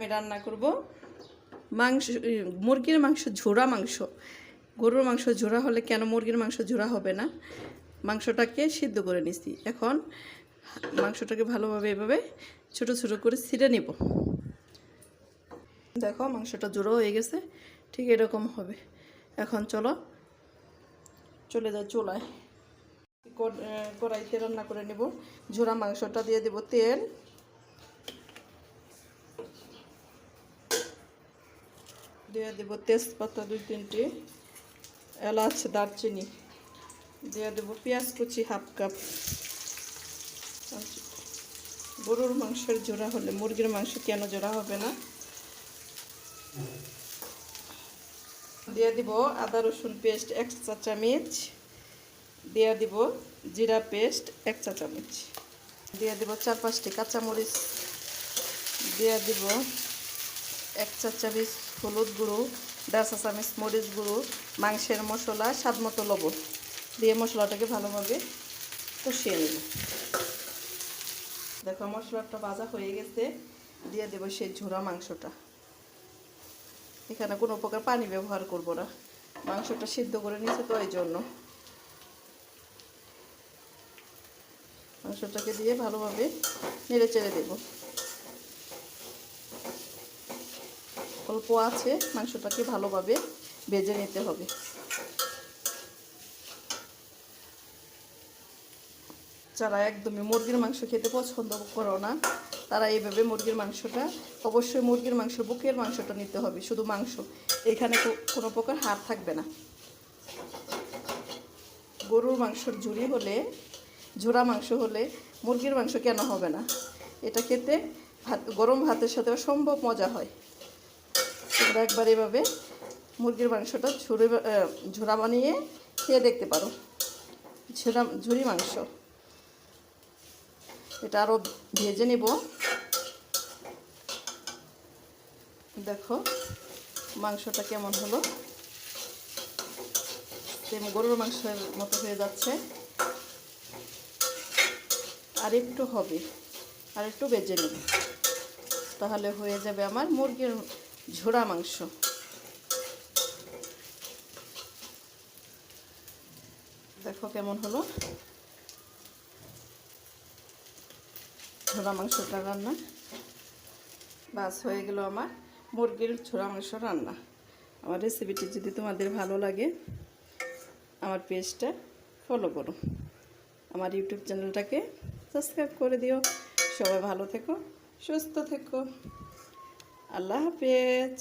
আমি রান্না করব মাংস, মুরগির মাংস, ঝোড়া মাংস। গরুর মাংস ঝোড়া হলে কেন মুরগির মাংস ঝোড়া হবে না? মাংসটাকে সিদ্ধ করে নিছি। এখন মাংসটাকে ভালোভাবে এভাবে ছোট ছোট করে ছিঁড়ে নিব। দেখো মাংসটা জোড়া হয়ে গেছে, ঠিক এরকম হবে। এখন চলে যাই চুলায়, কড়াইতে রান্না করে নেব। ঝোড়া মাংসটা দিয়ে দেব তেল, দিয়ে দেব তেজপাতা 2-3টি, এলাচ, দারচিনি, দিয়ে দেব পেঁয়াজ কুচি 1/2 কাপ। গরুর মাংসের জোড়া হলে মুরগির মাংস কেন জোড়া হবে না? দিয়ে দিব আদা রসুন পেস্ট 1 চা চামচ, দিয়ে দিব জিরা পেস্ট 1 চা চামচ, দিয়ে দিব 4-5টি কাঁচামরিচ, দিয়ে দিব 1 চা চামচ হলুদ গুঁড়ো, 1.5 চা চামচ মরিচ গুঁড়ো, মাংসের মশলা, স্বাদ মতো লবণ দিয়ে মশলাটাকে ভালোভাবে কষিয়ে নেব। দেখো মশলাটা ভাজা হয়ে গেছে, দিয়ে দেব সেই ঝোড়া মাংসটা। এখানে কোনো প্রকার পানি ব্যবহার করব না, মাংসটা সিদ্ধ করে নিয়েছে তো এই জন্য। মাংসটাকে দিয়ে ভালোভাবে নেড়ে চেড়ে দেব। অল্প আছে, মাংসটাকে ভালোভাবে ভেজে নিতে হবে। যারা একদমই মুরগির মাংস খেতে পছন্দ করো না, তারা এইভাবে মুরগির মাংসটা, অবশ্যই মুরগির মাংস বুকের মাংসটা নিতে হবে, শুধু মাংস, এখানে কোনো প্রকার হাড় থাকবে না। গরুর মাংসর ঝোড়া মাংস হলে মুরগির মাংস কেন হবে না? এটা খেতে গরম ভাতের সাথে অসম্ভব মজা হয়। তোমরা একবার এভাবে মুরগির মাংসটা ঝোড়া বানিয়ে খেয়ে দেখতে পারো। ঝুরি মাংস এটা আরও ভেজে নেব। দেখো মাংসটা কেমন হলো, গরুর মাংসের মতো হয়ে যাচ্ছে। আর একটু হবে, আর একটু ভেজে নেব, তাহলে হয়ে যাবে আমার মুরগির ঝোড়া মাংস। দেখো কেমন হলো ঝোড়া মাংসটা রান্না। বাস হয়ে গেল আমার মুরগির ঝোড়া মাংস রান্না। আমার রেসিপিটি যদি তোমাদের ভালো লাগে, আমার পেজটা ফলো করো, আমার ইউটিউব চ্যানেলটাকে সাবস্ক্রাইব করে দিও। সবাই ভালো থেকো, সুস্থ থেকো, আল্লাহ হাফেজ।